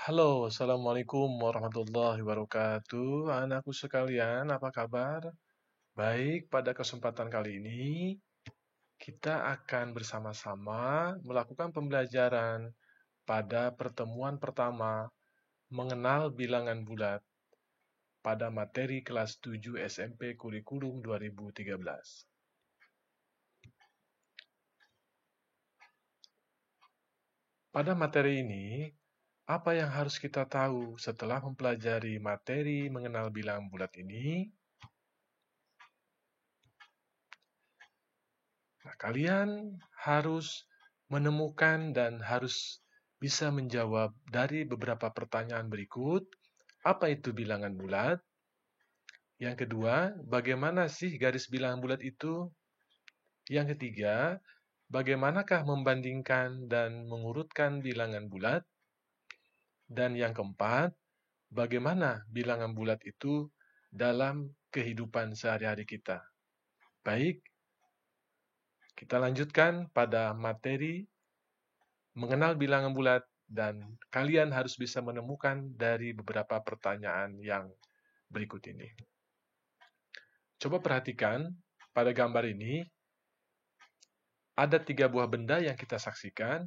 Halo, Assalamualaikum warahmatullahi wabarakatuh. Anakku sekalian, apa kabar? Baik, pada kesempatan kali ini kita akan bersama-sama melakukan pembelajaran pada pertemuan pertama mengenal bilangan bulat pada materi kelas 7 SMP Kurikulum 2013. Pada materi ini, apa yang harus kita tahu setelah mempelajari materi mengenal bilangan bulat ini? Nah, kalian harus menemukan dan harus bisa menjawab dari beberapa pertanyaan berikut. Apa itu bilangan bulat? Yang kedua, bagaimana sih garis bilangan bulat itu? Yang ketiga, bagaimanakah membandingkan dan mengurutkan bilangan bulat? Dan yang keempat, bagaimana bilangan bulat itu dalam kehidupan sehari-hari kita? Baik, kita lanjutkan pada materi mengenal bilangan bulat, dan kalian harus bisa menemukan dari beberapa pertanyaan yang berikut ini. Coba perhatikan pada gambar ini, ada 3 buah benda yang kita saksikan.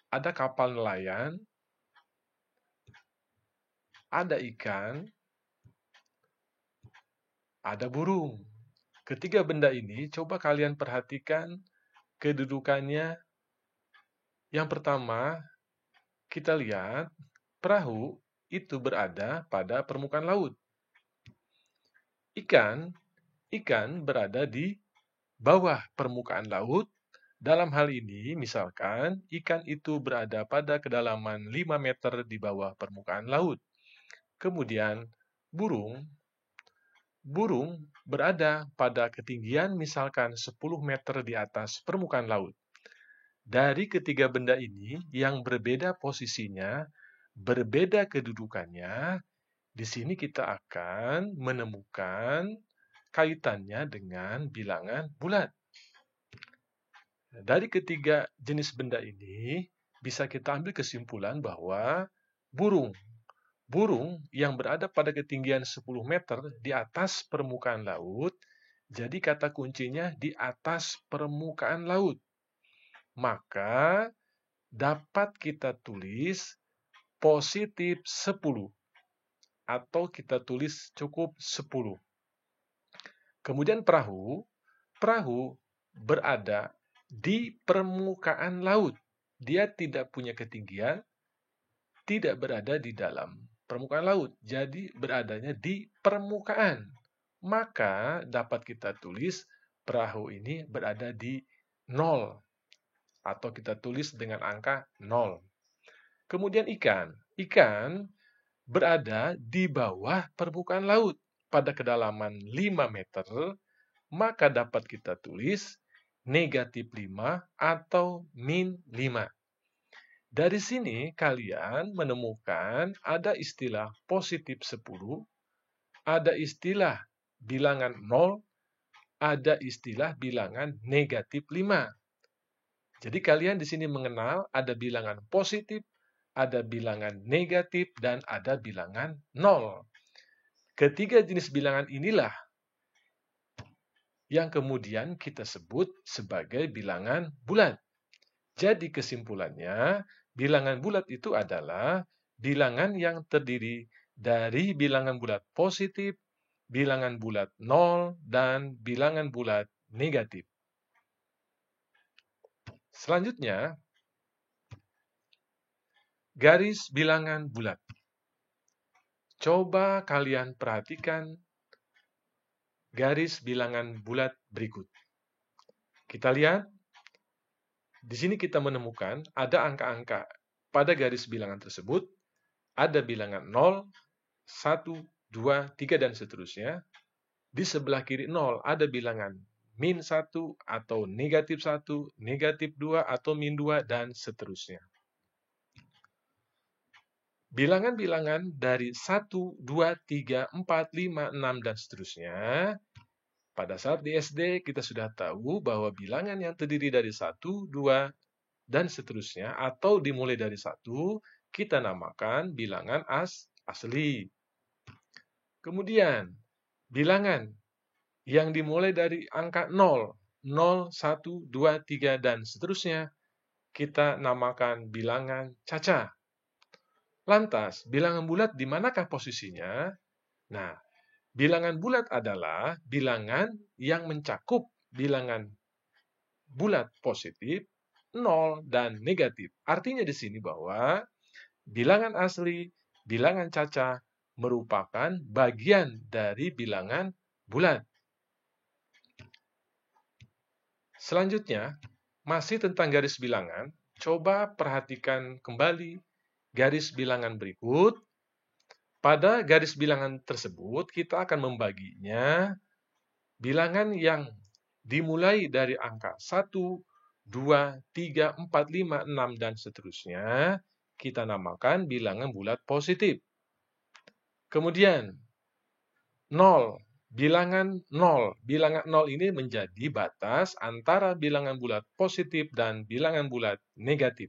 Ada kapal nelayan, ada ikan, ada burung. Ketiga benda ini, coba kalian perhatikan kedudukannya. Yang pertama, kita lihat perahu itu berada pada permukaan laut. Ikan berada di bawah permukaan laut. Dalam hal ini, misalkan ikan itu berada pada kedalaman 5 meter di bawah permukaan laut. Kemudian, burung berada pada ketinggian misalkan 10 meter di atas permukaan laut. Dari ketiga benda ini yang berbeda posisinya, berbeda kedudukannya, di sini kita akan menemukan kaitannya dengan bilangan bulat. Dari ketiga jenis benda ini, bisa kita ambil kesimpulan bahwa burung yang berada pada ketinggian 10 meter di atas permukaan laut, jadi kata kuncinya di atas permukaan laut. Maka dapat kita tulis positif 10 atau kita tulis cukup 10. Kemudian perahu berada di permukaan laut. Dia tidak punya ketinggian, tidak berada di dalam permukaan laut. Jadi beradanya di permukaan. Maka dapat kita tulis perahu ini berada di 0. Atau kita tulis dengan angka 0. Kemudian ikan. Ikan berada di bawah permukaan laut pada kedalaman 5 meter. Maka dapat kita tulis negatif 5 atau min 5. Dari sini kalian menemukan ada istilah positif 10, ada istilah bilangan 0, ada istilah bilangan negatif 5. Jadi kalian di sini mengenal ada bilangan positif, ada bilangan negatif, dan ada bilangan 0. Ketiga jenis bilangan inilah yang kemudian kita sebut sebagai bilangan bulat. Jadi kesimpulannya, bilangan bulat itu adalah bilangan yang terdiri dari bilangan bulat positif, bilangan bulat 0, dan bilangan bulat negatif. Selanjutnya, garis bilangan bulat. Coba kalian perhatikan garis bilangan bulat berikut. Kita lihat, di sini kita menemukan ada angka-angka pada garis bilangan tersebut, ada bilangan 0, 1, 2, 3, dan seterusnya. Di sebelah kiri 0 ada bilangan min 1 atau negatif 1, negatif 2 atau min 2, dan seterusnya. Bilangan-bilangan dari 1, 2, 3, 4, 5, 6, dan seterusnya. Pada saat di SD kita sudah tahu bahwa bilangan yang terdiri dari 1, 2, dan seterusnya, atau dimulai dari 1, kita namakan bilangan asli. Kemudian, bilangan yang dimulai dari angka 0, 0, 1, 2, 3, dan seterusnya, kita namakan bilangan caca. Lantas, bilangan bulat di manakah posisinya? Nah, bilangan bulat adalah bilangan yang mencakup bilangan bulat positif, 0, dan negatif. Artinya di sini bahwa bilangan asli, bilangan caca merupakan bagian dari bilangan bulat. Selanjutnya, masih tentang garis bilangan, coba perhatikan kembali garis bilangan berikut. Pada garis bilangan tersebut, kita akan membaginya bilangan yang dimulai dari angka 1, 2, 3, 4, 5, 6, dan seterusnya, kita namakan bilangan bulat positif. Kemudian, 0. Bilangan 0. Bilangan 0 ini menjadi batas antara bilangan bulat positif dan bilangan bulat negatif.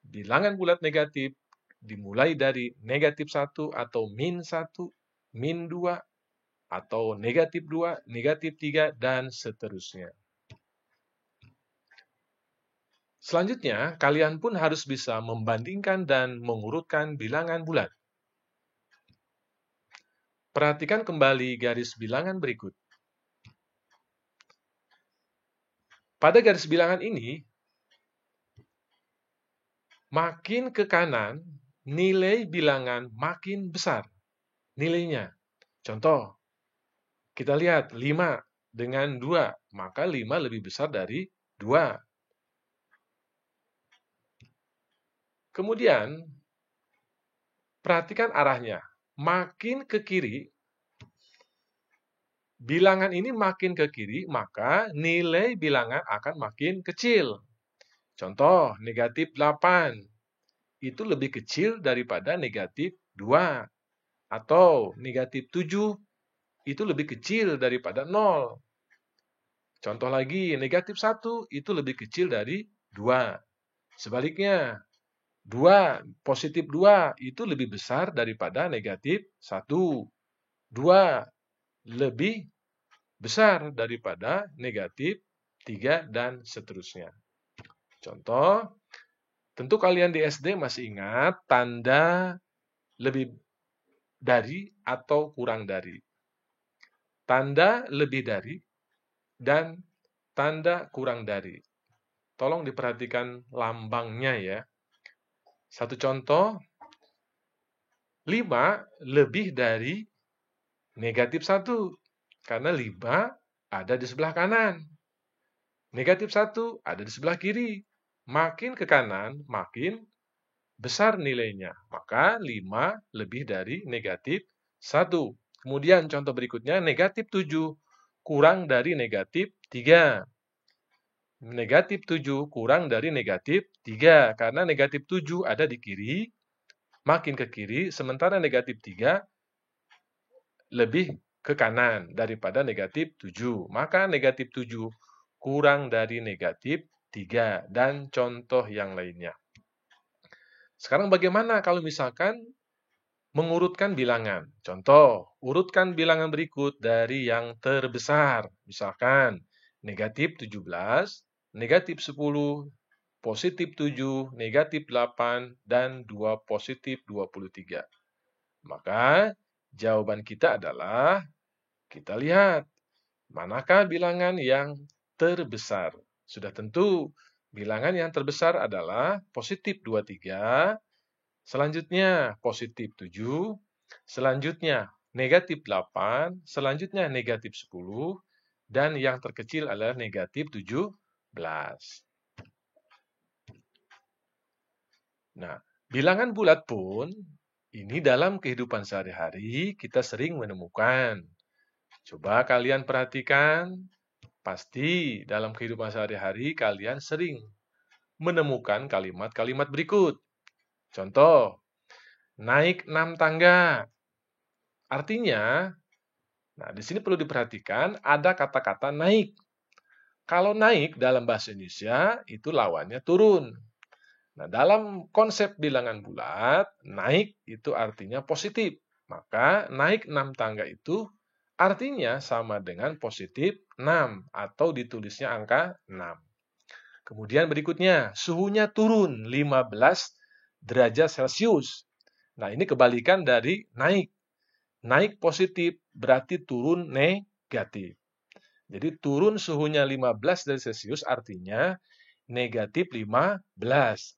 Bilangan bulat negatif dimulai dari negatif 1 atau min 1, min 2, atau negatif 2, negatif 3, dan seterusnya. Selanjutnya, kalian pun harus bisa membandingkan dan mengurutkan bilangan bulat. Perhatikan kembali garis bilangan berikut. Pada garis bilangan ini, makin ke kanan, nilai bilangan makin besar nilainya. Contoh, kita lihat 5 dengan 2, maka 5 lebih besar dari 2. Kemudian, perhatikan arahnya. Makin ke kiri, bilangan ini makin ke kiri, maka nilai bilangan akan makin kecil. Contoh, negatif 8. Itu lebih kecil daripada negatif 2. Atau negatif 7 itu lebih kecil daripada 0. Contoh lagi, negatif 1 itu lebih kecil dari 2. Sebaliknya, 2, positif 2 itu lebih besar daripada negatif 1. 2 lebih besar daripada negatif 3, dan seterusnya. Contoh, tentu kalian di SD masih ingat tanda lebih dari atau kurang dari. Tanda lebih dari dan tanda kurang dari. Tolong diperhatikan lambangnya ya. Satu contoh, 5 lebih dari negatif 1. Karena 5 ada di sebelah kanan. Negatif 1 ada di sebelah kiri. Makin ke kanan, makin besar nilainya. Maka 5 lebih dari negatif 1. Kemudian contoh berikutnya, negatif 7 kurang dari negatif 3. Negatif 7 kurang dari negatif 3. Karena negatif 7 ada di kiri, makin ke kiri, sementara negatif 3 lebih ke kanan daripada negatif 7. Maka negatif 7 kurang dari negatif 3. Dan contoh yang lainnya. Sekarang bagaimana kalau misalkan mengurutkan bilangan? Contoh, urutkan bilangan berikut dari yang terbesar. Misalkan, negatif 17, negatif 10, positif 7, negatif 8, dan 2 positif 23. Maka, jawaban kita adalah, kita lihat, manakah bilangan yang terbesar? Sudah tentu, bilangan yang terbesar adalah positif 23, selanjutnya positif 7, selanjutnya negatif 8, selanjutnya negatif 10, dan yang terkecil adalah negatif 17. Nah, bilangan bulat pun, ini dalam kehidupan sehari-hari kita sering menemukan. Coba kalian perhatikan, pasti dalam kehidupan sehari-hari kalian sering menemukan kalimat-kalimat berikut. Contoh, naik 6 tangga. Artinya, nah di sini perlu diperhatikan ada kata-kata naik. Kalau naik dalam bahasa Indonesia, itu lawannya turun. Nah, dalam konsep bilangan bulat, naik itu artinya positif. Maka naik 6 tangga itu artinya sama dengan positif 6 atau ditulisnya angka 6. Kemudian berikutnya, suhunya turun 15 derajat Celcius. Nah, ini kebalikan dari naik. Naik positif berarti turun negatif. Jadi turun suhunya 15 derajat Celcius artinya negatif 15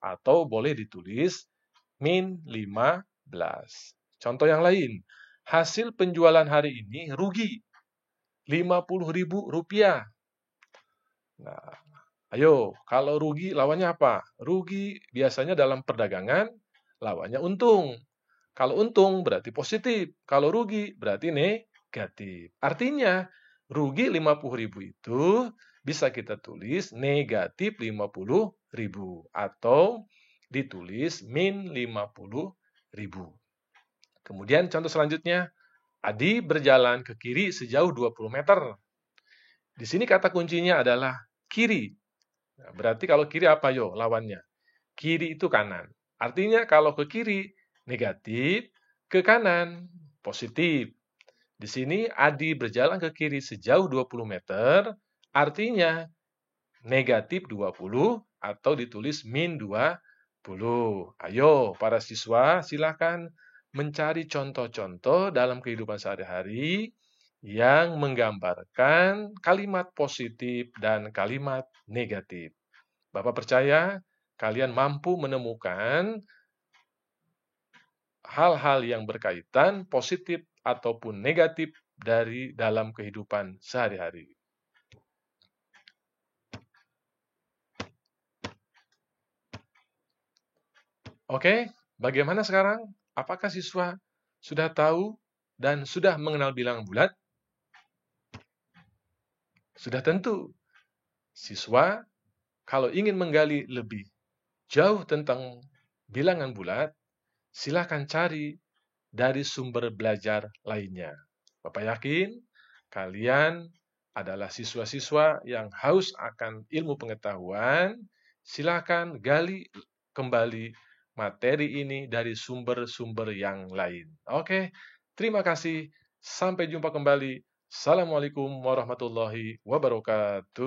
atau boleh ditulis min 15. Contoh yang lain, hasil penjualan hari ini rugi Rp50.000. Nah, ayo, kalau rugi lawannya apa? Rugi biasanya dalam perdagangan lawannya untung. Kalau untung berarti positif, kalau rugi berarti negatif. Artinya, rugi 50.000 itu bisa kita tulis negatif 50.000 atau ditulis min 50.000. Kemudian contoh selanjutnya, Adi berjalan ke kiri sejauh 20 meter. Di sini kata kuncinya adalah kiri. Nah, berarti kalau kiri apa yo lawannya? Kiri itu kanan. Artinya kalau ke kiri negatif, ke kanan positif. Di sini Adi berjalan ke kiri sejauh 20 meter, artinya negatif 20 atau ditulis min 20. Ayo para siswa silakan mencari contoh-contoh dalam kehidupan sehari-hari yang menggambarkan kalimat positif dan kalimat negatif. Bapak percaya kalian mampu menemukan hal-hal yang berkaitan positif ataupun negatif dari dalam kehidupan sehari-hari. Oke, bagaimana sekarang? Apakah siswa sudah tahu dan sudah mengenal bilangan bulat? Sudah tentu. Siswa, kalau ingin menggali lebih jauh tentang bilangan bulat, silakan cari dari sumber belajar lainnya. Bapak yakin kalian adalah siswa-siswa yang haus akan ilmu pengetahuan. Silakan gali kembali materi ini dari sumber-sumber yang lain. Oke, terima kasih. Sampai jumpa kembali. Assalamualaikum warahmatullahi wabarakatuh.